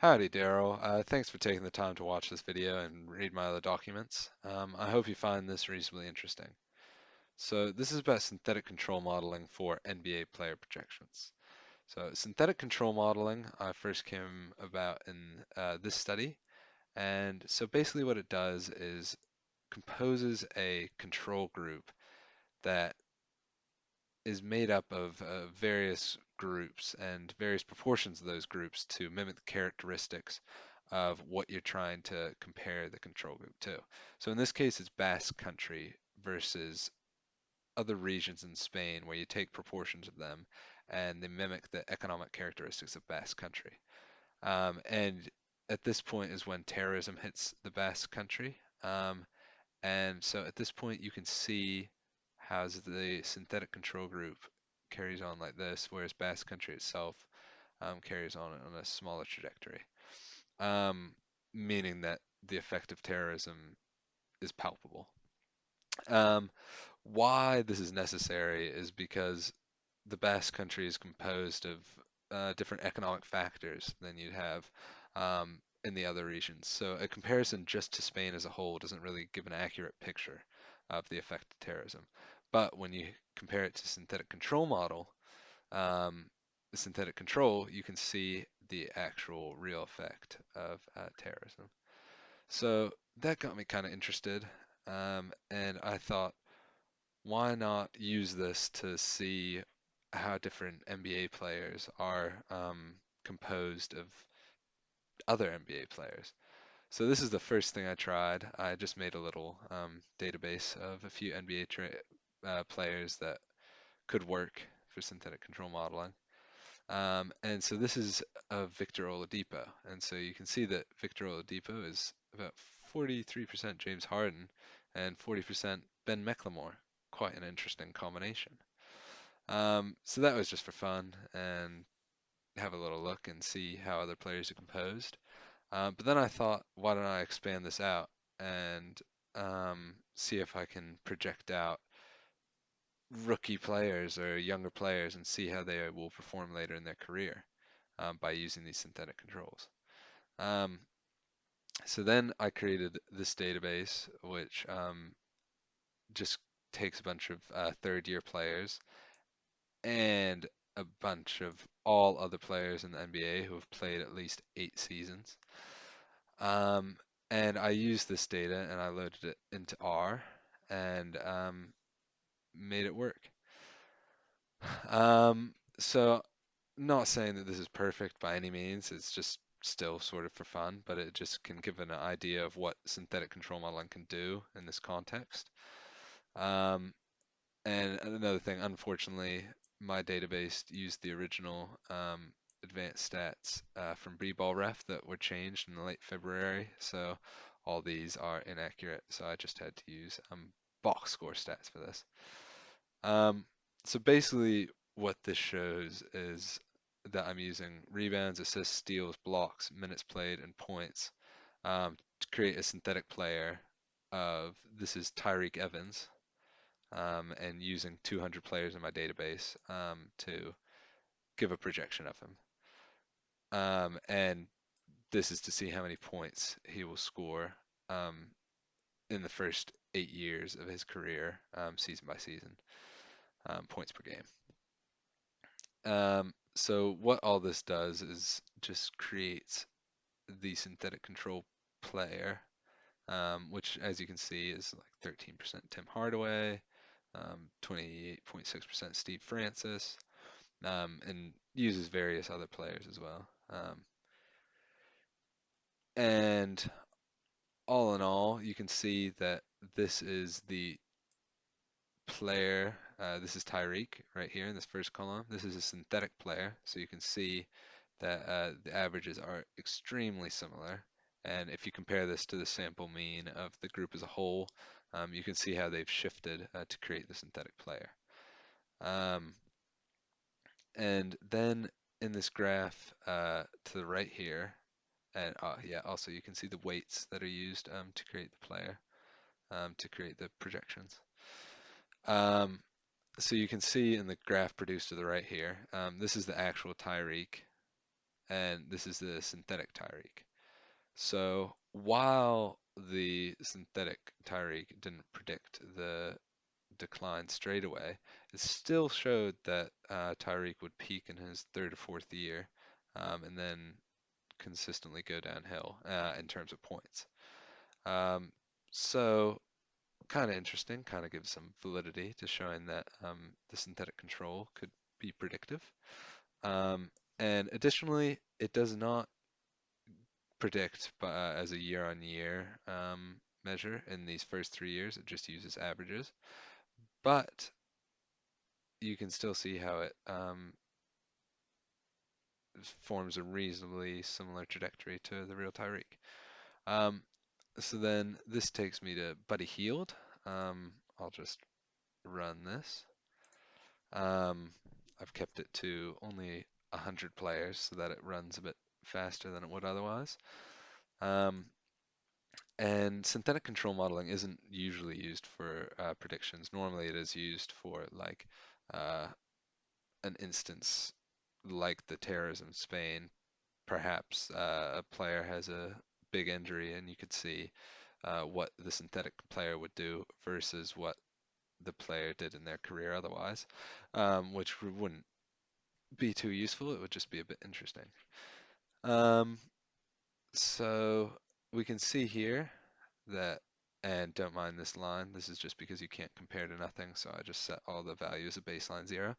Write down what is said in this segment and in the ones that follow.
Howdy, Daryl. Thanks for taking the time to watch this video and read my other documents. I hope you find this reasonably interesting. So this is about synthetic control modeling for NBA player projections. So synthetic control modeling first came about in this study. And so basically what it does is composes a control group that is made up of various groups and various proportions of those groups to mimic the characteristics of what you're trying to compare the control group to. So in this case, it's Basque Country versus other regions in Spain where you take proportions of them and they mimic the economic characteristics of Basque Country. And at this point is when terrorism hits the Basque Country. And so at this point, you can see how the synthetic control group carries on like this, whereas Basque Country itself carries on a smaller trajectory, um, meaning that the effect of terrorism is palpable. Um, why this is necessary is because the Basque Country is composed of different economic factors than you'd have in the other regions. So a comparison just to Spain as a whole doesn't really give an accurate picture of the effect of terrorism. But when you compare it to synthetic control model, um, the synthetic control, you can see the actual real effect of terrorism. So that got me kind of interested, and I thought, why not use this to see how different NBA players are composed of other NBA players? So this is the first thing I tried. I just made a little database of a few NBA players that could work for synthetic control modeling. And so this is of Victor Oladipo. And so you can see that Victor Oladipo is about 43% James Harden and 40% Ben McLemore. Quite an interesting combination. So that was just for fun and have a little look and see how other players are composed. But then I thought, why don't I expand this out and see if I can project out rookie players or younger players and see how they will perform later in their career by using these synthetic controls. Um, so then I created this database, which just takes a bunch of third year players and a bunch of all other players in the NBA who have played at least 8 seasons. Um, and I used this data and I loaded it into R and made it work. So not saying that this is perfect by any means, it's just still sort of for fun, but it just can give an idea of what synthetic control modeling can do in this context. Um, and another thing, unfortunately, my database used the original advanced stats from Ref that were changed in late February, so all these are inaccurate. So I just had to use box score stats for this. Um, so basically, what this shows is that I'm using rebounds, assists, steals, blocks, minutes played, and points to create a synthetic player of this is Tyreek Evans, and using 200 players in my database to give a projection of him. And this is to see how many points he will score um, in the first 8 years of his career, season by season, points per game. So what all this does is just creates the synthetic control player, which as you can see is like 13% Tim Hardaway, 28.6% Steve Francis, and uses various other players as well. And all in all, you can see that this is the player. This is Tyreek right here in this first column. This is a synthetic player, so you can see that the averages are extremely similar. And if you compare this to the sample mean of the group as a whole, you can see how they've shifted to create the synthetic player. Um, and then in this graph to the right here, and yeah, also you can see the weights that are used to create the player, to create the projections. Um, so you can see in the graph produced to the right here, this is the actual Tyreek, and this is the synthetic Tyreek. So while the synthetic Tyreek didn't predict the decline straight away, it still showed that Tyreek would peak in his third or fourth year, and then consistently go downhill in terms of points. Um, so kind of interesting, kind of gives some validity to showing that the synthetic control could be predictive. Um, and additionally, it does not predict as a year-on-year measure in these first 3 years. It just uses averages, but you can still see how it forms a reasonably similar trajectory to the real Tyreek. Um, so then this takes me to Buddy Healed. I'll just run this. Um, I've kept it to only 100 players so that it runs a bit faster than it would otherwise. Um, and synthetic control modeling isn't usually used for predictions. Normally it is used for like uh, an instance like the terrorism in Spain. Perhaps a player has a big injury and you could see what the synthetic player would do versus what the player did in their career otherwise, which wouldn't be too useful. It would just be a bit interesting. Um, so we can see here that, and don't mind this line, this is just because you can't compare to nothing, so I just set all the values at baseline 0.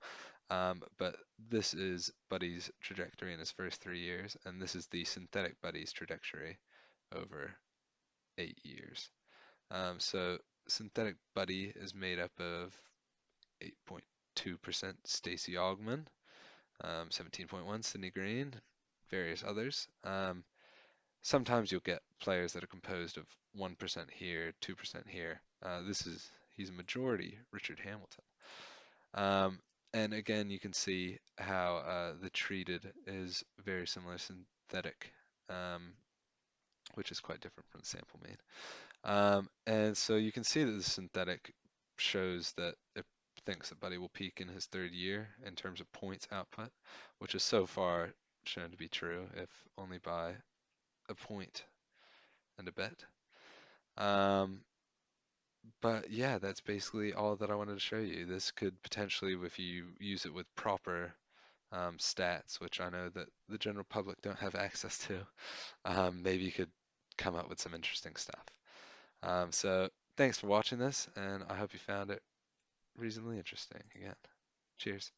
But this is Buddy's trajectory in his first 3 years, and this is the synthetic Buddy's trajectory over 8 years. So synthetic Buddy is made up of 8.2% Stacey Augman, 17.1 Sydney Green, various others. Sometimes you'll get players that are composed of 1% here, 2% here. He's a majority Richard Hamilton. Um, and again, you can see how the treated is very similar synthetic, um, which is quite different from the sample mean. And so you can see that the synthetic shows that it thinks that Buddy will peak in his third year in terms of points output, which is so far shown to be true, if only by a point and a bit. Um, but yeah, that's basically all that I wanted to show you. This could potentially, if you use it with proper stats, which I know that the general public don't have access to, maybe you could come up with some interesting stuff. So thanks for watching this, and I hope you found it reasonably interesting again. Cheers.